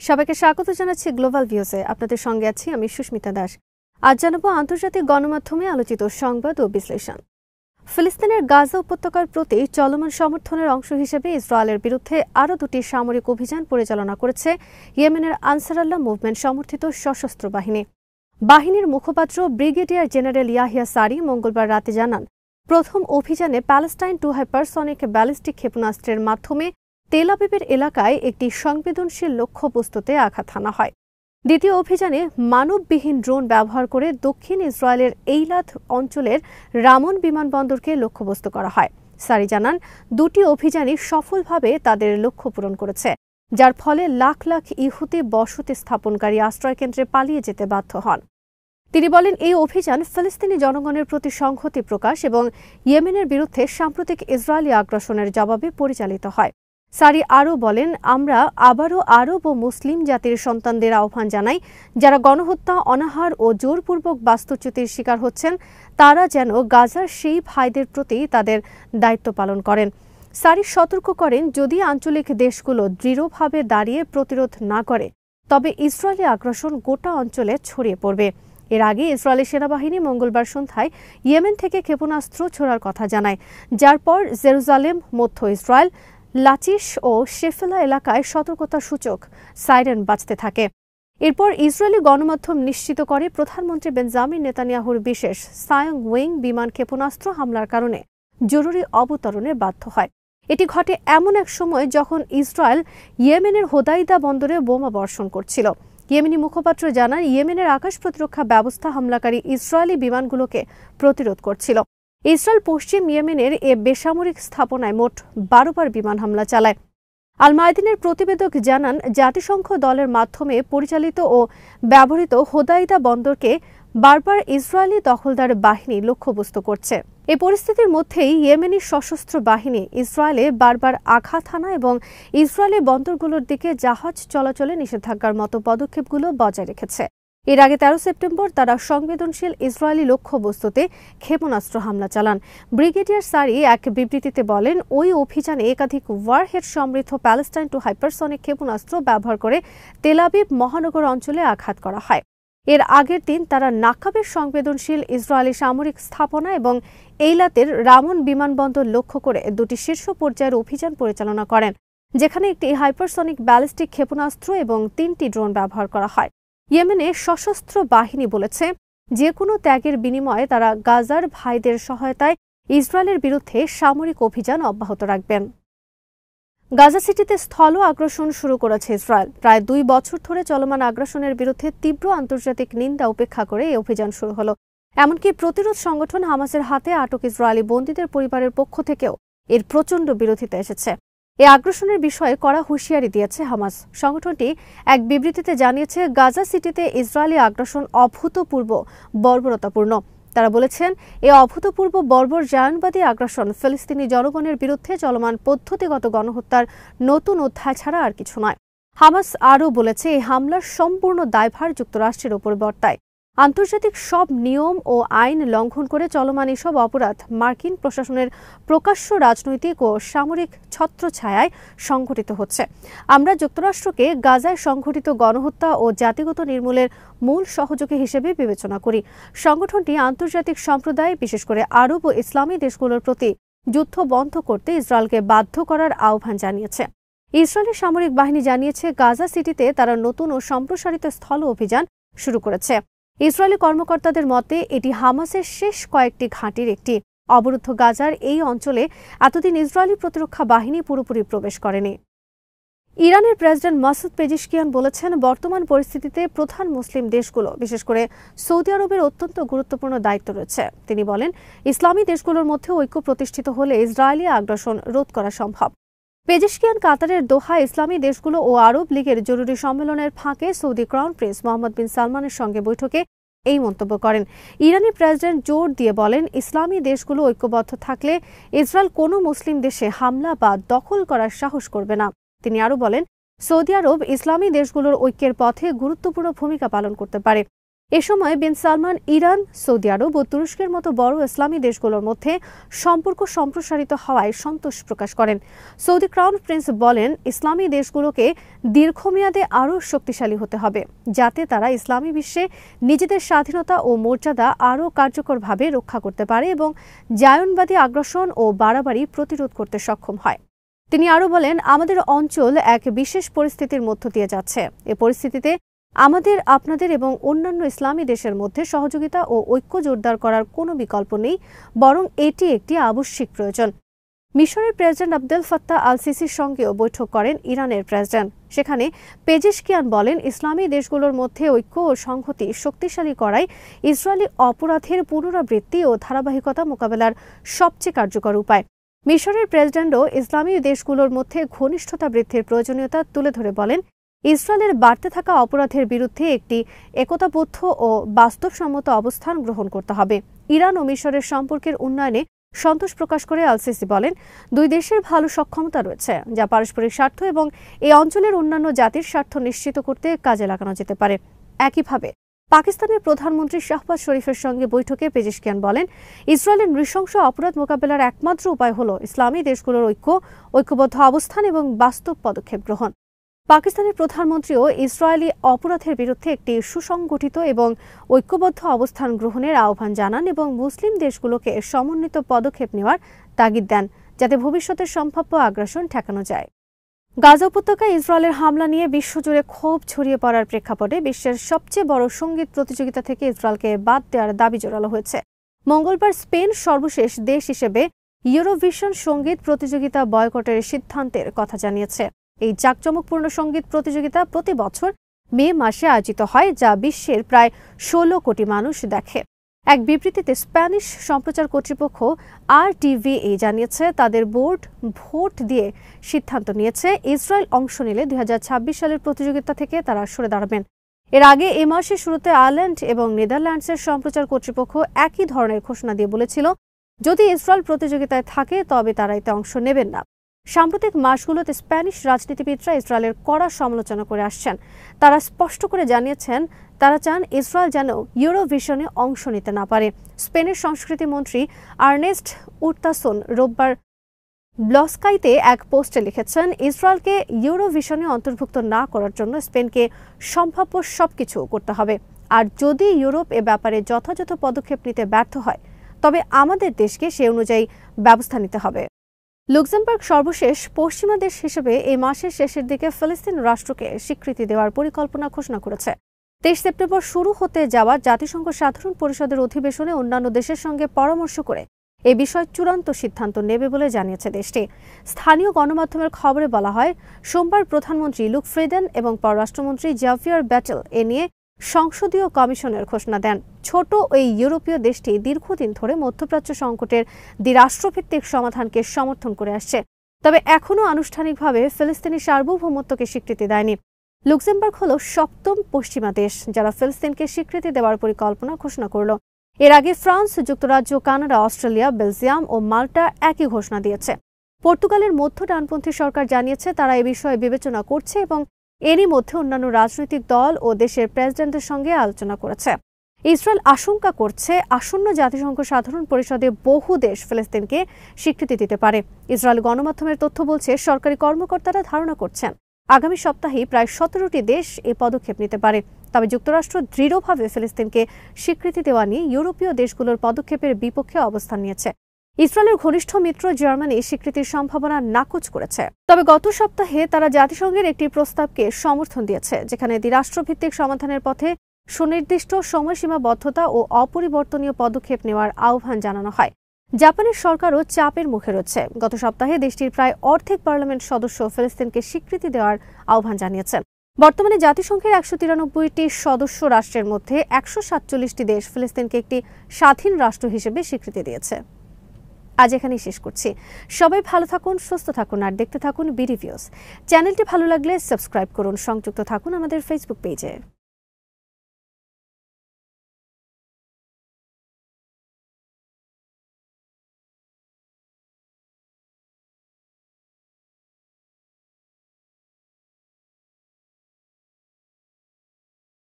সবাইকে স্বাগত জানাচ্ছি গ্লোবাল ভিউজে। আপনাদের সঙ্গে আছি আমি সুস্মিতা দাস। আজ জানাবো আন্তর্জাতিক গণমাধ্যমে আলোচিত সংবাদ ও বিশ্লেষণ। ফিলিস্তিনের গাজা উপত্যকার প্রতি চলমান সমর্থনের অংশ হিসেবে ইসরায়েলের বিরুদ্ধে আরও দুটি সামরিক অভিযান পরিচালনা করেছে ইয়েমেনের আনসারাল্লাহ মুভমেন্ট সমর্থিত সশস্ত্র বাহিনী। বাহিনীর মুখপাত্র ব্রিগেডিয়ার জেনারেল ইয়াহিয়া সারি মঙ্গলবার রাতে জানান, প্রথম অভিযানে প্যালেস্টাইন 2 হাইপারসনিক ব্যালিস্টিক ক্ষেপণাস্ত্রের মাধ্যমে তেল আবিবের এলাকায় একটি সংবেদনশীল লক্ষ্যবস্তুতে আঘাত হানা হয়। দ্বিতীয় অভিযানে মানববিহীন ড্রোন ব্যবহার করে দক্ষিণ ইসরায়েলের এইলাত অঞ্চলের রামন বিমানবন্দরকে লক্ষ্যবস্তু করা হয়। সারি জানান, দুটি অভিযানই সফলভাবে তাদের লক্ষ্য পূরণ করেছে, যার ফলে লাখ লাখ ইহুদি বসতি স্থাপনকারী আশ্রয়কেন্দ্রে পালিয়ে যেতে বাধ্য হন। তিনি বলেন, এই অভিযান ফিলিস্তিনি জনগণের প্রতি সংহতি প্রকাশ এবং ইয়েমেনের বিরুদ্ধে সাম্প্রতিক ইসরায়েলি আগ্রাসনের জবাবে পরিচালিত হয়। সারি আরও বলেন, আমরা আবারও আরব ও মুসলিম জাতির সন্তানদের আহ্বান জানাই, যারা গণহত্যা, অনাহার ও জোরপূর্বক বাস্তুচ্যুতির শিকার হচ্ছেন, তারা যেন গাজার সেই ভাইদের প্রতি তাদের দায়িত্ব পালন করেন। সারি সতর্ক করেন, যদি আঞ্চলিক দেশগুলো দৃঢ়ভাবে দাঁড়িয়ে প্রতিরোধ না করে, তবে ইসরায়েলি আগ্রাসন গোটা অঞ্চলে ছড়িয়ে পড়বে। এর আগে ইসরায়েলি সেনাবাহিনী মঙ্গলবার সন্ধ্যায় ইয়েমেন থেকে ক্ষেপণাস্ত্র ছোড়ার কথা জানায়, যার পর জেরুজালেম, মধ্য ইসরায়েল, লাচিশ ও শেফেলা এলাকায় সতর্কতা সূচক সাইরেন বাজতে থাকে। এরপর ইসরায়েলি গণমাধ্যম নিশ্চিত করে, প্রধানমন্ত্রী বেঞ্জামিন নেতানিয়াহুর বিশেষ সায়ং ওয়েং বিমান ক্ষেপণাস্ত্র হামলার কারণে জরুরি অবতরণে বাধ্য হয়। এটি ঘটে এমন এক সময় যখন ইসরায়েল ইয়েমেনের হোদাইদা বন্দরে বোমা বর্ষণ করছিল। ইয়েমেনি মুখপাত্র জানান, ইয়েমেনের আকাশ প্রতিরক্ষা ব্যবস্থা হামলাকারী ইসরায়েলি বিমানগুলোকে প্রতিরোধ করছিল। ইসরায়েল পশ্চিম ইয়েমেনের এ বেসামরিক স্থাপনায় মোট 12 বার বিমান হামলা চালায়। আল মায়দিনের প্রতিবেদক জানান, জাতিসংঘ দলের মাধ্যমে পরিচালিত ও ব্যবহৃত হোদাইদা বন্দরকে বারবার ইসরায়েলি দখলদার বাহিনী লক্ষ্যবস্তু করছে। এই পরিস্থিতির মধ্যেই ইয়েমেনি সশস্ত্র বাহিনী ইসরায়েলে বারবার আঘাত হানা এবং ইসরায়েলি বন্দরগুলোর দিকে জাহাজ চলাচলে নিষেধাজ্ঞার মতো পদক্ষেপগুলো বজায় রেখেছে। এর আগে 13 সেপ্টেম্বর তারা সংবেদনশীল ইসরায়েলি লক্ষ্যবস্তুতে ক্ষেপণাস্ত্র হামলা চালান। ব্রিগেডিয়ার সারি এক বিবৃতিতে বলেন, ওই অভিযানে একাধিক ওয়ারহেড সমৃদ্ধ প্যালেস্টাইন 2 হাইপারসনিক ক্ষেপণাস্ত্র ব্যবহার করে তেল আবিব মহানগর অঞ্চলে আঘাত করা হয়। এর আগের দিন তারা নাকাবের সংবেদনশীল ইসরায়েলি সামরিক স্থাপনা এবং এইলাতের রামন বিমানবন্দর লক্ষ্য করে দুটি শীর্ষ পর্যায়ের অভিযান পরিচালনা করেন, যেখানে একটি হাইপারসনিক ব্যালিস্টিক ক্ষেপণাস্ত্র এবং 3টি ড্রোন ব্যবহার করা হয়। ইয়েমেনে সশস্ত্র বাহিনী বলেছে, যে কোনো ত্যাগের বিনিময়ে তারা গাজার ভাইদের সহায়তায় ইসরায়েলের বিরুদ্ধে সামরিক অভিযান অব্যাহত রাখবেন। গাজা সিটিতে স্থল আগ্রাসন শুরু করেছে ইসরায়েল। প্রায় 2 বছর ধরে চলমান আগ্রাসনের বিরুদ্ধে তীব্র আন্তর্জাতিক নিন্দা উপেক্ষা করে এই অভিযান শুরু হলো। এমনকি প্রতিরোধ সংগঠন হামাসের হাতে আটক ইসরায়েলি বন্দীদের পরিবারের পক্ষ থেকেও এর প্রচণ্ড বিরোধিতা এসেছে। এই আগ্রাসনের বিষয়ে কড়া হুঁশিয়ারি দিয়েছে হামাস। সংগঠনটি এক বিবৃতিতে জানিয়েছে, গাজা সিটিতে ইসরায়েলি আগ্রাসন অভূতপূর্ব বর্বরতাপূর্ণ। তারা বলেছেন, এই অভূতপূর্ব বর্বর জায়নবাদী আগ্রাসন ফিলিস্তিনি জনগণের বিরুদ্ধে চলমান পদ্ধতিগত গণহত্যার নতুন অধ্যায় ছাড়া আর কিছু নয়। হামাস আরও বলেছে, এই হামলার সম্পূর্ণ দায়ভার যুক্তরাষ্ট্রের ওপর বর্তায়। আন্তর্জাতিক সব নিয়ম ও আইন লঙ্ঘন করে চলমান এসব অপরাধ মার্কিন প্রশাসনের প্রকাশ্য রাজনৈতিক ও সামরিক ছত্রছায়ায় সংঘটিত হচ্ছে। আমরা যুক্তরাষ্ট্রকে গাজায় সংঘটিত গণহত্যা ও জাতিগত নির্মূলের মূল সহযোগী হিসেবে বিবেচনা করি। সংগঠনটি আন্তর্জাতিক সম্প্রদায়, বিশেষ করে আরব ও ইসলামী দেশগুলোর প্রতি যুদ্ধ বন্ধ করতে ইসরায়েলকে বাধ্য করার আহ্বান জানিয়েছে। ইসরায়েলের সামরিক বাহিনী জানিয়েছে, গাজা সিটিতে তারা নতুন ও সম্প্রসারিত স্থল অভিযান শুরু করেছে। ইসরায়েলি কর্মকর্তাদের মতে, এটি হামাসের শেষ কয়েকটি ঘাঁটির একটি। অবরুদ্ধ গাজার এই অঞ্চলে এতদিন ইসরায়েলি প্রতিরক্ষা বাহিনী পুরোপুরি প্রবেশ করেনি। ইরানের প্রেসিডেন্ট মাসুদ পেজিশকিয়ান বলেছেন, বর্তমান পরিস্থিতিতে প্রধান মুসলিম দেশগুলো, বিশেষ করে সৌদি আরবের অত্যন্ত গুরুত্বপূর্ণ দায়িত্ব রয়েছে। তিনি বলেন, ইসলামী দেশগুলোর মধ্যে ঐক্য প্রতিষ্ঠিত হলে ইসরায়েলি আগ্রাসন রোধ করা সম্ভব। পেজিশকিয়ান কাতারের দোহা ইসলামী দেশগুলো ও আরব লীগের জরুরি সম্মেলনের ফাঁকে সৌদি ক্রাউন প্রিন্স মোহাম্মদ বিন সালমানের সঙ্গে বৈঠকে এই মন্তব্য করেন। ইরানি প্রেসিডেন্ট জোর দিয়ে বলেন, ইসলামী দেশগুলো ঐক্যবদ্ধ থাকলে ইসরায়েল কোনো মুসলিম দেশে হামলা বা দখল করার সাহস করবে না। তিনি আরও বলেন, সৌদি আরব ইসলামী দেশগুলোর ঐক্যের পথে গুরুত্বপূর্ণ ভূমিকা পালন করতে পারে। এ সময় বিন সালমান ইরান, সৌদি আরব ও তুরস্কের মতো বড় ইসলামী দেশগুলোর মধ্যে সম্পর্ক সম্প্রসারিত হওয়ায় সন্তোষ প্রকাশ করেন। সৌদি ক্রাউন প্রিন্স বলেন, ইসলামী দেশগুলোকে দীর্ঘমেয়াদে আরও শক্তিশালী হতে হবে, যাতে তারা ইসলামী বিশ্বে নিজেদের স্বাধীনতা ও মর্যাদা আরও কার্যকরভাবে রক্ষা করতে পারে এবং জায়নবাদী আগ্রাসন ও বাড়াবাড়ি প্রতিরোধ করতে সক্ষম হয়। তিনি আরও বলেন, আমাদের অঞ্চল এক বিশেষ পরিস্থিতির মধ্য দিয়ে যাচ্ছে। এ পরিস্থিতিতে আমাদের, আপনাদের এবং অন্যান্য ইসলামী দেশের মধ্যে সহযোগিতা ও ঐক্য জোরদার করার কোনো বিকল্প নেই, বরং এটি একটি আবশ্যিক প্রয়োজন। মিশরের প্রেসিডেন্ট আবদেল ফাত্তাহ আল সিসির সঙ্গেও বৈঠক করেন ইরানের প্রেসিডেন্ট। সেখানে পেজেশকিয়ান বলেন, ইসলামী দেশগুলোর মধ্যে ঐক্য ও সংহতি শক্তিশালী করাই ইসরায়েলি অপরাধের পুনরাবৃত্তি ও ধারাবাহিকতা মোকাবেলার সবচেয়ে কার্যকর উপায়। মিশরের প্রেসিডেন্টও ইসলামী দেশগুলোর মধ্যে ঘনিষ্ঠতা বৃদ্ধির প্রয়োজনীয়তা তুলে ধরে বলেন, ইসরায়েলের বাড়তে থাকা অপরাধের বিরুদ্ধে একটি একতাবদ্ধ ও বাস্তবসম্মত অবস্থান গ্রহণ করতে হবে। ইরান ও মিশরের সম্পর্কের উন্নয়নে সন্তোষ প্রকাশ করে আল সিসি বলেন, দুই দেশের ভালো সক্ষমতা রয়েছে, যা পারস্পরিক স্বার্থ এবং এই অঞ্চলের অন্যান্য জাতির স্বার্থ নিশ্চিত করতে কাজে লাগানো যেতে পারে। একইভাবে পাকিস্তানের প্রধানমন্ত্রী শাহবাজ শরীফের সঙ্গে বৈঠকে পেজেশকিয়ান বলেন, ইসরায়েলের নৃশংস অপরাধ মোকাবেলার একমাত্র উপায় হল ইসলামী দেশগুলোর ঐক্যবদ্ধ অবস্থান এবং বাস্তব পদক্ষেপ গ্রহণ। পাকিস্তানের প্রধানমন্ত্রীও ইসরায়েলি অপরাধের বিরুদ্ধে একটি সুসংগঠিত এবং ঐক্যবদ্ধ অবস্থান গ্রহণের আহ্বান জানান এবং মুসলিম দেশগুলোকে সমন্বিত পদক্ষেপ নেওয়ার তাগিদ দেন, যাতে ভবিষ্যতের সম্ভাব্য আগ্রাসন ঠেকানো যায়। গাজা উপত্যকায় ইসরায়েলের হামলা নিয়ে বিশ্বজুড়ে ক্ষোভ ছড়িয়ে পড়ার প্রেক্ষাপটে বিশ্বের সবচেয়ে বড় সঙ্গীত প্রতিযোগিতা থেকে ইসরায়েলকে বাদ দেওয়ার দাবি জোরালো হয়েছে। মঙ্গলবার স্পেন সর্বশেষ দেশ হিসেবে ইউরোভিশন সঙ্গীত প্রতিযোগিতা বয়কটের সিদ্ধান্তের কথা জানিয়েছে। এই জাঁকজমকপূর্ণ সঙ্গীত প্রতিযোগিতা প্রতি বছর মে মাসে আয়োজিত হয়, যা বিশ্বের প্রায় 16 কোটি মানুষ দেখে। এক বিবৃতিতে স্প্যানিশ সম্প্রচার কর্তৃপক্ষ RTVE জানিয়েছে, তাদের বোর্ড ভোট দিয়ে সিদ্ধান্ত নিয়েছে ইসরায়েল অংশ নিলে 2026 সালের প্রতিযোগিতা থেকে তারা সরে দাঁড়াবেন। এর আগে এ মাসের শুরুতে আয়ারল্যান্ড এবং নেদারল্যান্ডসের সম্প্রচার কর্তৃপক্ষ একই ধরনের ঘোষণা দিয়ে বলেছিল, যদি ইসরায়েল প্রতিযোগিতায় থাকে তবে তারা এতে অংশ নেবেন না। সাম্প্রতিক মাসগুলোতে স্প্যানিশ রাজনীতিবিদরা ইসরায়েলের কড়া সমালোচনা করে আসছেন। তারা স্পষ্ট করে জানিয়েছেন, তারা চান ইসরায়েল যেন ইউরোভিশনে অংশ নিতে না পারে। স্পেনের সংস্কৃতি মন্ত্রী আর্নেস্ট উরতাসন রোববার ব্লস্কাইতে এক পোস্টে লিখেছেন, ইসরায়েলকে ইউরোভিশনে অন্তর্ভুক্ত না করার জন্য স্পেনকে সম্ভাব্য সবকিছু করতে হবে, আর যদি ইউরোপ এ ব্যাপারে যথাযথ পদক্ষেপ নিতে ব্যর্থ হয় তবে আমাদের দেশকে সে অনুযায়ী ব্যবস্থা নিতে হবে। লুক্সেমবার্গ সর্বশেষ পশ্চিমা দেশ হিসেবে এই মাসের শেষের দিকে ফিলিস্তিন রাষ্ট্রকে স্বীকৃতি দেওয়ার পরিকল্পনা ঘোষণা করেছে। 23 সেপ্টেম্বর শুরু হতে যাওয়া জাতিসংঘ সাধারণ পরিষদের অধিবেশনে অন্যান্য দেশের সঙ্গে পরামর্শ করে এ বিষয়ে চূড়ান্ত সিদ্ধান্ত নেবে বলে জানিয়েছে দেশটি। স্থানীয় গণমাধ্যমের খবরে বলা হয়, সোমবার প্রধানমন্ত্রী লুক ফ্রেডেন এবং পররাষ্ট্রমন্ত্রী জাভিয়ার ব্যাটেল এ নিয়ে সংসদীয় কমিশনের ঘোষণা দেন। ছোট ওই ইউরোপীয় দেশটি দীর্ঘদিন ধরে মধ্যপ্রাচ্য সংকটের দ্বিরাষ্ট্রভিত্তিক সমাধানকে সমর্থন করে আসছে, তবে এখনও আনুষ্ঠানিকভাবে ফিলিস্তিনি সার্বভৌমত্বকে স্বীকৃতি দেয়নি। লুক্সেমবার্গ হল 7ম পশ্চিমা দেশ যারা ফিলিস্তিনকে স্বীকৃতি দেওয়ার পরিকল্পনা ঘোষণা করল। এর আগে ফ্রান্স, যুক্তরাজ্য, কানাডা, অস্ট্রেলিয়া, বেলজিয়াম ও মাল্টা একই ঘোষণা দিয়েছে। পর্তুগালের মধ্য ডানপন্থী সরকার জানিয়েছে তারা এ বিষয়ে বিবেচনা করছে এবং এরই মধ্যে অন্যান্য রাজনৈতিক দল ও দেশের প্রেসিডেন্টের সঙ্গে আলোচনা করেছে। ইসরায়েল আশঙ্কা করছে আসন্ন জাতিসংঘ সাধারণ পরিষদে বহু দেশ ফিলিস্তিনকে স্বীকৃতি দিতে পারে। ইসরায়েল গণমাধ্যমের তথ্য বলছে, সরকারি কর্মকর্তারা ধারণা করছেন আগামী সপ্তাহেই প্রায় 17টি দেশ এই পদক্ষেপ নিতে পারে। তবে যুক্তরাষ্ট্র দৃঢ়ভাবে ফিলিস্তিনকে স্বীকৃতি দেওয়া নিয়ে ইউরোপীয় দেশগুলোর পদক্ষেপের বিপক্ষে অবস্থান নিয়েছে। ইসরায়েলের ঘনিষ্ঠ মিত্র জার্মানি স্বীকৃতির সম্ভাবনা নাকচ করেছে। তবে গত সপ্তাহে তারা জাতিসংঘের একটি প্রস্তাবকে সমর্থন দিয়েছে, যেখানে দ্বিরাষ্ট্রভিত্তিক সমাধানের পথে সুনির্দিষ্ট সময়সীমাবদ্ধতা ও অপরিবর্তনীয় পদক্ষেপ নেওয়ার আহ্বান জানানো হয়। জাপানের সরকারও চাপের মুখে রয়েছে। গত সপ্তাহে দেশটির প্রায় অর্ধেক পার্লামেন্ট সদস্য ফিলিস্তিনকে স্বীকৃতি দেওয়ার আহ্বান জানিয়েছেন। বর্তমানে জাতিসংঘের 193টি সদস্য রাষ্ট্রের মধ্যে 147টি দেশ ফিলিস্তিনকে একটি স্বাধীন রাষ্ট্র হিসেবে স্বীকৃতি দিয়েছে। আজ এখানেই শেষ করছি। সবাই ভালো থাকুন, সুস্থ থাকুন আর দেখতে থাকুন বিডি ভিউজ। চ্যানেলটি ভালো লাগলে সাবস্ক্রাইব করুন। সংযুক্ত থাকুন আমাদের ফেসবুক পেজে।